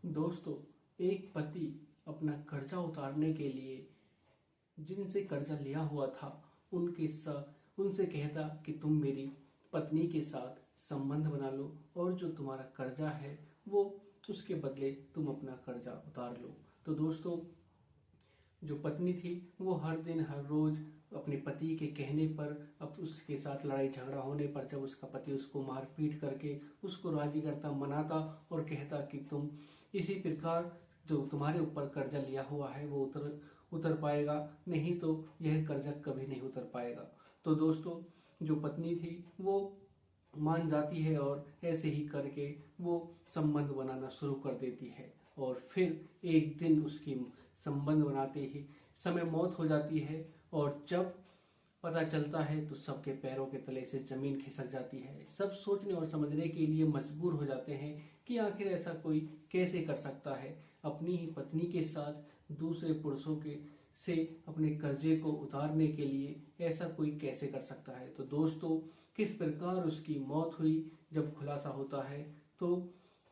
दोस्तों, एक पति अपना कर्जा उतारने के लिए जिनसे कर्जा लिया हुआ था उनसे कहता कि तुम मेरी पत्नी के साथ संबंध बना लो और जो तुम्हारा कर्जा है वो उसके बदले तुम अपना कर्जा उतार लो। तो दोस्तों, जो पत्नी थी वो हर दिन हर रोज अपने पति के कहने पर, अब उसके साथ लड़ाई झगड़ा होने पर जब उसका पति उसको मार पीट करके उसको राजी करता, मनाता और कहता कि तुम इसी प्रकार जो तुम्हारे ऊपर कर्जा लिया हुआ है वो उतर पाएगा, नहीं तो यह कर्जा कभी नहीं उतर पाएगा। तो दोस्तों, जो पत्नी थी वो मान जाती है और ऐसे ही करके वो संबंध बनाना शुरू कर देती है। और फिर एक दिन उसकी संबंध बनाते ही समय मौत हो जाती है और जब पता चलता है तो सबके पैरों के तले से जमीन खिसक जाती है। सब सोचने और समझने के लिए मजबूर हो जाते हैं कि आखिर ऐसा कोई कैसे कर सकता है, अपनी ही पत्नी के साथ दूसरे पुरुषों के से अपने कर्जे को उतारने के लिए ऐसा कोई कैसे कर सकता है। तो दोस्तों, किस प्रकार उसकी मौत हुई जब खुलासा होता है तो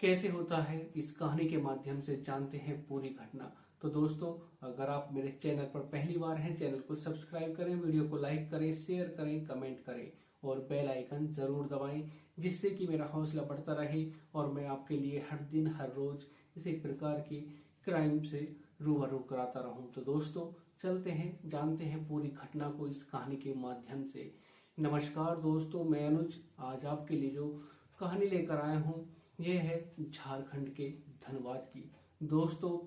कैसे होता है, इस कहानी के माध्यम से जानते हैं पूरी घटना। तो दोस्तों, अगर आप मेरे चैनल पर पहली बार हैं, चैनल को सब्सक्राइब करें, वीडियो को लाइक करें, शेयर करें, कमेंट करें और बेल आइकन जरूर दबाएं, जिससे कि मेरा हौसला बढ़ता रहे और मैं आपके लिए हर दिन हर रोज इसी प्रकार की क्राइम से रूबरू कराता रहूं। तो दोस्तों, चलते हैं, जानते हैं पूरी घटना को इस कहानी के माध्यम से। नमस्कार दोस्तों, मैं अनुज आज आपके लिए जो कहानी लेकर आया हूं यह है झारखंड के धनबाद की। दोस्तों,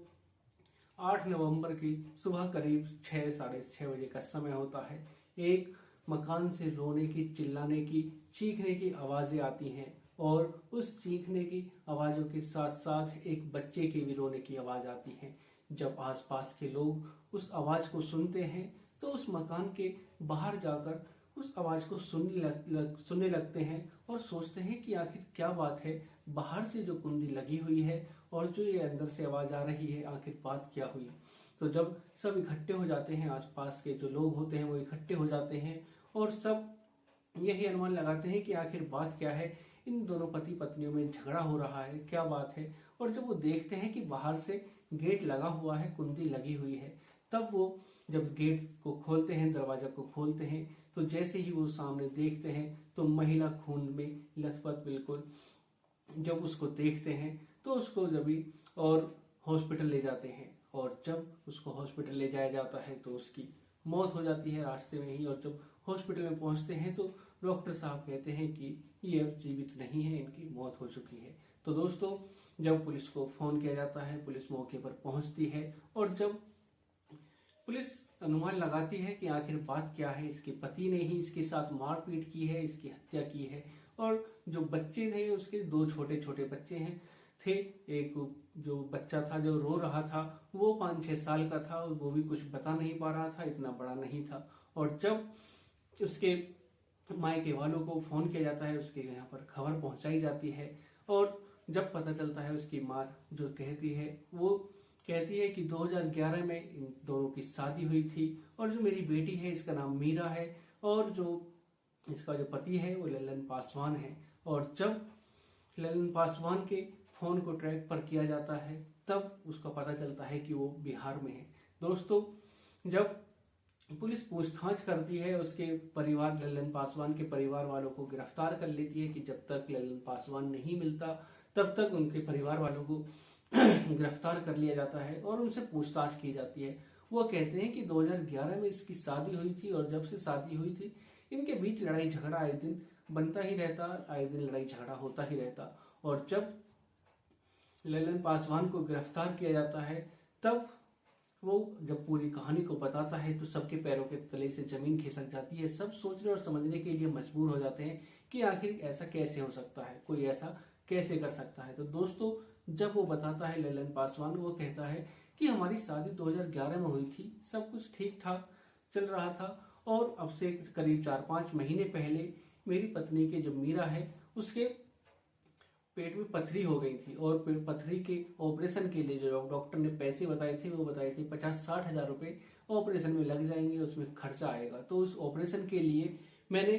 8 नवंबर की सुबह करीब 6 साढ़े 6 बजे का समय होता है। एक मकान से रोने की, चिल्लाने की, चीखने की आवाजें आती हैं और उस चीखने की आवाजों के साथ साथ एक बच्चे के भी रोने की आवाज आती है। जब आसपास के लोग उस आवाज को सुनते हैं तो उस मकान के बाहर जाकर उस आवाज को सुनने लगते हैं और सोचते हैं कि आखिर क्या बात है, बाहर से जो कुंडी लगी हुई है और जो ये अंदर से आवाज आ रही है, आखिर बात क्या हुई। तो जब सब इकट्ठे हो जाते हैं, आसपास के जो लोग होते हैं वो इकट्ठे हो जाते हैं और सब यही अनुमान लगाते हैं कि आखिर बात क्या है, इन दोनों पति पत्नियों में झगड़ा हो रहा है, क्या बात है। और जब वो देखते हैं कि बाहर से गेट लगा हुआ है, कुंडी लगी हुई है, तब वो जब गेट को खोलते हैं, दरवाजा को खोलते हैं, तो जैसे ही वो सामने देखते हैं तो महिला खून में लथपथ बिल्कुल, जब उसको देखते हैं तो उसको जब और हॉस्पिटल ले जाते हैं और जब उसको हॉस्पिटल ले जाया जाता है तो उसकी मौत हो जाती है रास्ते में ही। और जब हॉस्पिटल में पहुंचते हैं तो डॉक्टर साहब कहते हैं कि ये अब जीवित नहीं है, इनकी मौत हो चुकी है। तो दोस्तों, जब पुलिस को फोन किया जाता है, पुलिस मौके पर पहुंचती है और जब पुलिस अनुमान लगाती है कि आखिर बात क्या है, इसके पति ने ही इसके साथ मारपीट की है, इसकी हत्या की है। और जो बच्चे थे उसके दो छोटे छोटे बच्चे हैं थे, एक जो बच्चा था जो रो रहा था वो 5-6 साल का था और वो भी कुछ बता नहीं पा रहा था, इतना बड़ा नहीं था। और जब उसके मायके वालों को फोन किया जाता है, उसके यहाँ पर खबर पहुंचाई जाती है और जब पता चलता है, उसकी माँ जो कहती है वो कहती है कि 2011 में इन दोनों की शादी हुई थी और जो मेरी बेटी है इसका नाम मीरा है और जो इसका जो पति है वो ललन पासवान है। और जब ललन पासवान के फोन को ट्रैक पर किया जाता है तब उसका पता चलता है कि वो बिहार में है। दोस्तों, जब पुलिस पूछताछ करती है, उसके परिवार, ललन पासवान के परिवार वालों को गिरफ्तार कर लेती है कि जब तक ललन पासवान नहीं मिलता तब तक उनके परिवार वालों को गिरफ्तार कर लिया जाता है और उनसे पूछताछ की जाती है। वो कहते हैं कि 2011 में इसकी शादी हुई थी और जब से शादी हुई थी इनके बीच लड़ाई झगड़ा आए दिन बनता ही रहता, आए दिन लड़ाई झगड़ा होता ही रहता। और जब ललन पासवान को गिरफ्तार किया जाता है तब वो जब पूरी कहानी को बताता है तो सबके पैरों के तले से जमीन खिसक जाती है। सब सोचने और समझने के लिए मजबूर हो जाते हैं कि आखिर ऐसा कैसे हो सकता है, कोई ऐसा कैसे कर सकता है। तो दोस्तों, जब वो बताता है ललन पासवान, वो कहता है कि हमारी शादी 2011 में हुई थी, सब कुछ ठीक ठाक चल रहा था और अब से करीब 4-5 महीने पहले मेरी पत्नी के जो मीरा है उसके पेट में पथरी हो गई थी और पथरी के ऑपरेशन के लिए जो डॉक्टर ने पैसे बताए थे वो बताए थे 50-60 हजार रुपए ऑपरेशन में लग जाएंगे, उसमें खर्चा आएगा। तो उस ऑपरेशन के लिए मैंने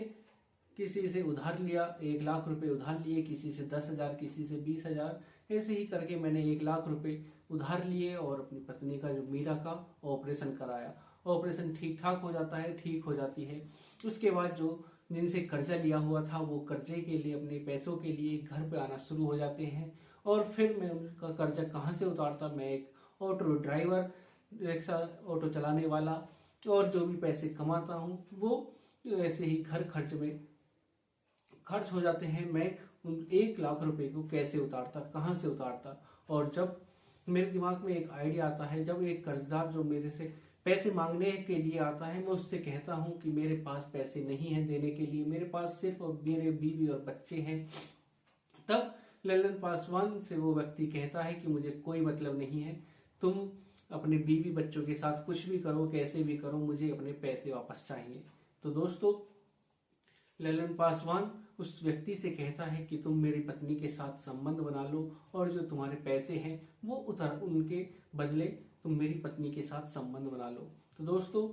किसी से उधार लिया, 1 लाख रुपए उधार लिए, किसी से 10 हजार, किसी से 20 हजार, ऐसे ही करके मैंने 1 लाख रुपए उधार लिए और अपनी पत्नी का जो मीरा का ऑपरेशन कराया। ऑपरेशन ठीक ठाक हो जाता है, ठीक हो जाती है। उसके बाद जो जिनसे कर्जा लिया हुआ था वो कर्जे के लिए, अपने पैसों के लिए घर पे आना शुरू हो जाते हैं। और फिर मैं उनका कर्जा कहाँ से उतारता, मैं एक ऑटो ड्राइवर, रिक्शा ऑटो चलाने वाला, और जो भी पैसे कमाता हूँ वो ऐसे ही घर खर्च में खर्च हो जाते हैं। मैं उन 1 लाख रुपए को कैसे उतारता, कहाँ से उतारता। और जब मेरे दिमाग में एक आइडिया आता है, जब एक कर्जदार जो मेरे से पैसे मांगने के लिए आता है, मैं उससे कहता हूँ कि मेरे पास पैसे नहीं हैं देने के लिए, मेरे पास सिर्फ मेरे बीवी और बच्चे हैं, तब लल्लन पासवान से वो व्यक्ति कहता है कि मुझे कोई मतलब नहीं है, तुम अपने बीवी बच्चों के साथ कुछ भी करो, कैसे भी करो, मुझे अपने पैसे वापस चाहिए। तो दोस्तों, लल्लन पासवान उस व्यक्ति से कहता है कि तुम मेरी पत्नी के साथ संबंध बना लो और जो तुम्हारे पैसे हैं वो उनके बदले तुम मेरी पत्नी के साथ संबंध बना लो। तो दोस्तों,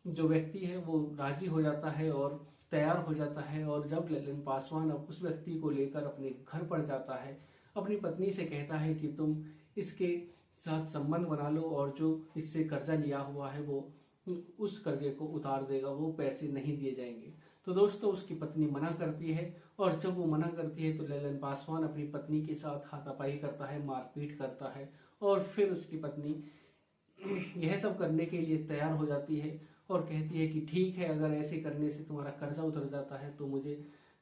जो व्यक्ति है वो राजी हो जाता है और तैयार हो जाता है। और जब लल्लन पासवान अब उस व्यक्ति को लेकर अपने घर पर जाता है, अपनी पत्नी से कहता है कि तुम इसके साथ संबंध बना लो और जो इससे कर्जा लिया हुआ है वो उस कर्जे को उतार देगा, वो पैसे नहीं दिए जाएंगे। तो दोस्तों, उसकी पत्नी मना करती है और जब वो मना करती है तो लल्लन पासवान अपनी पत्नी के साथ हाथापाई करता है, मारपीट करता है। और फिर उसकी पत्नी यह सब करने के लिए तैयार हो जाती है और कहती है कि ठीक है, अगर ऐसे करने से तुम्हारा कर्जा उतर जाता है तो मुझे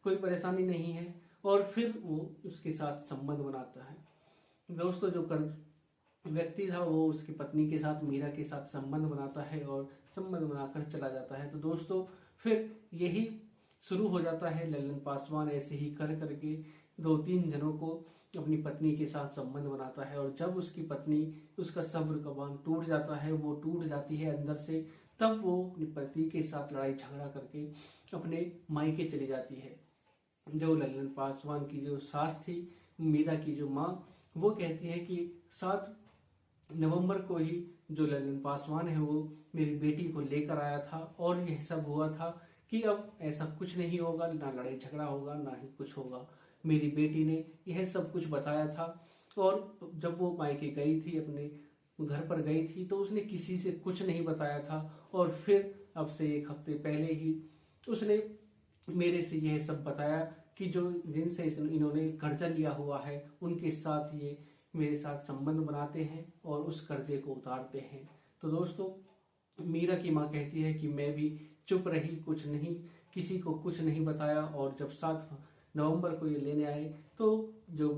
कोई परेशानी नहीं है। और फिर वो उसके साथ संबंध बनाता है। दोस्तों, जो व्यक्ति था वो उसकी पत्नी के साथ, मीरा के साथ संबंध बनाता है और संबंध बनाकर चला जाता है। तो दोस्तों, फिर यही शुरू हो जाता है। लल्लन पासवान ऐसे ही कर करके 2-3 जनों को अपनी पत्नी के साथ संबंध बनाता है और जब उसकी पत्नी, उसका सब्र का बांध टूट जाता है, वो टूट जाती है अंदर से, तब वो अपने पति के साथ लड़ाई झगड़ा करके अपने मायके चली जाती है। जो लल्लन पासवान की जो सास थी, मीरा की जो माँ, वो कहती है कि 7 नवंबर को ही जो लल्लन पासवान है वो मेरी बेटी को लेकर आया था और यह सब हुआ था कि अब ऐसा कुछ नहीं होगा, ना लड़ाई झगड़ा होगा, ना ही कुछ होगा। मेरी बेटी ने यह सब कुछ बताया था। और जब वो मायके गई थी, अपने घर पर गई थी, तो उसने किसी से कुछ नहीं बताया था। और फिर अब से 1 हफ्ते पहले ही उसने मेरे से यह सब बताया कि जो जिनसे इन्होंने कर्जा लिया हुआ है उनके साथ ये मेरे साथ संबंध बनाते हैं और उस कर्जे को उतारते हैं। तो दोस्तों, मीरा की माँ कहती है कि मैं भी चुप रही, कुछ नहीं, किसी को कुछ नहीं बताया। और जब 7 नवंबर को ये लेने आए तो जो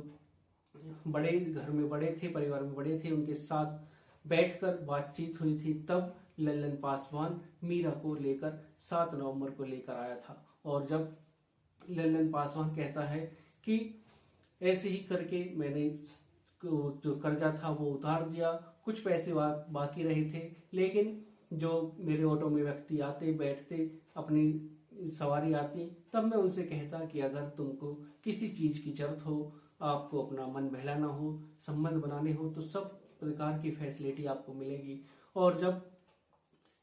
बड़े घर में बड़े थे, परिवार में बड़े थे, उनके साथ बैठकर बातचीत हुई थी। तब लल्लन पासवान मीरा को लेकर 7 नवंबर को लेकर आया था। और जब लल्लन पासवान कहता है कि ऐसे ही करके मैंने जो कर्जा था वो उतार दिया, कुछ पैसे बाकी रहे थे, लेकिन जो मेरे ऑटो में व्यक्ति आते बैठते, अपनी सवारी आती, तब मैं उनसे कहता कि अगर तुमको किसी चीज की जरूरत हो, आपको अपना मन बहलाना हो, संबंध बनाने हो, तो सब प्रकार की फैसिलिटी आपको मिलेगी। और जब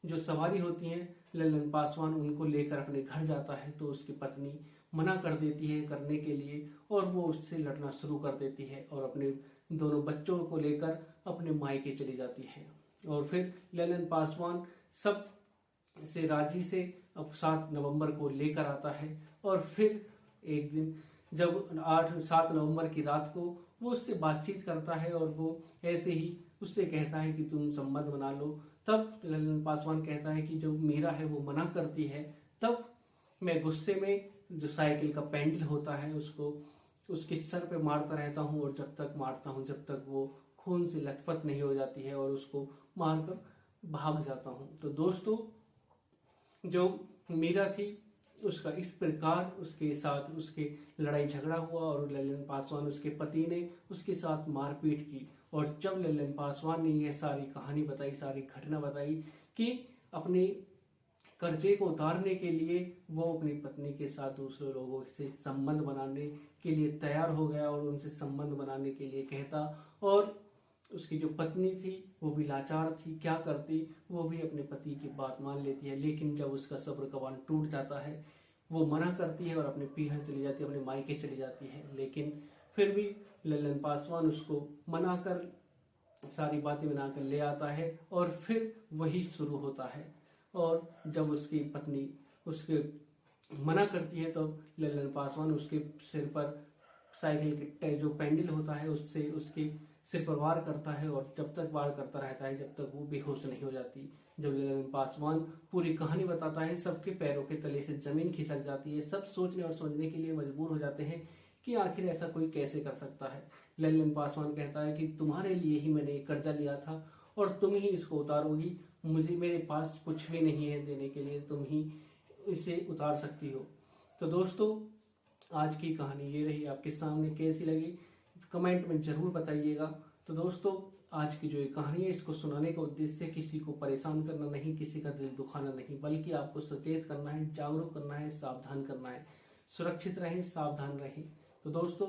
जो सवारी होती है, लल्लन पासवान उनको लेकर अपने घर जाता है तो उसकी पत्नी मना कर देती है करने के लिए और वो उससे लड़ना शुरू कर देती है और अपने दोनों बच्चों को लेकर अपने मायके चली जाती है। और फिर लल्लन पासवान सब से राजी से अब 7 नवंबर को लेकर आता है। और फिर एक दिन जब 7 नवंबर की रात को वो उससे बातचीत करता है और वो ऐसे ही उससे कहता है कि तुम संबंध बना लो। तब लल्लन पासवान कहता है कि जो मीरा है वो मना करती है। तब मैं गुस्से में जो साइकिल का पेंडल होता है उसको उसके सर पे मारता रहता हूँ और जब तक मारता हूँ जब तक वो खून से लथपथ नहीं हो जाती है और उसको मारकर भाग जाता हूँ। तो दोस्तों, जो मीरा थी उसका इस प्रकार उसके साथ उसके लड़ाई झगड़ा हुआ और लल्लन पासवान, उसके पति ने उसके साथ मारपीट की। और जब लल्लन पासवान ने यह सारी कहानी बताई, सारी घटना बताई कि अपने कर्जे को उतारने के लिए वो अपनी पत्नी के साथ दूसरे लोगों से संबंध बनाने के लिए तैयार हो गया और उनसे संबंध बनाने के लिए कहता, और उसकी जो पत्नी थी वो भी लाचार थी, क्या करती, वो भी अपने पति की बात मान लेती है। लेकिन जब उसका सब्र का बांध टूट जाता है वो मना करती है और अपने पीहर चली जाती है, अपने मायके चली जाती है। लेकिन फिर भी लल्लन पासवान उसको मनाकर, सारी बातें बनाकर ले आता है और फिर वही शुरू होता है। और जब उसकी पत्नी उसके मना करती है तो लल्लन पासवान उसके सिर पर साइकिल के जो पैंडल होता है उससे उसके सिर पर वार करता है और जब तक वार करता रहता है जब तक वो बेहोश नहीं हो जाती। जब लल्लन पासवान पूरी कहानी बताता है सबके पैरों के तले से जमीन खिसक जाती है। सब सोचने और समझने के लिए मजबूर हो जाते हैं कि आखिर ऐसा कोई कैसे कर सकता है। लल्लन पासवान कहता है कि तुम्हारे लिए ही मैंने कर्जा लिया था और तुम ही इसको उतारोगी, मुझे मेरे पास कुछ भी नहीं है देने के लिए, तुम ही इसे उतार सकती हो। तो दोस्तों आज की कहानी ये रही, आपके सामने कैसी लगी कमेंट में जरूर बताइएगा। तो दोस्तों आज की जो ये कहानी है इसको सुनाने का उद्देश्य किसी को परेशान करना नहीं, किसी का दिल दुखाना नहीं, बल्कि आपको सचेत करना है, जागरूक करना है, सावधान करना है। सुरक्षित रहें, सावधान रहें। तो दोस्तों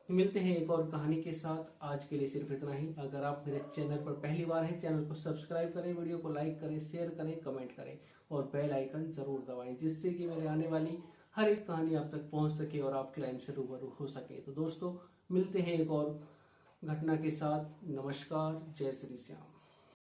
मिलते हैं एक और कहानी के साथ। आज के लिए सिर्फ इतना ही। अगर आप मेरे चैनल पर पहली बार हैं, चैनल को सब्सक्राइब करें, वीडियो को लाइक करें, शेयर करें, कमेंट करें और बेल आइकन जरूर दबाएं, जिससे कि मेरे आने वाली हर एक कहानी आप तक पहुंच सके और आप क्राइम से रूबरू हो सके। तो दोस्तों मिलते हैं एक और घटना के साथ। नमस्कार, जय श्री श्याम।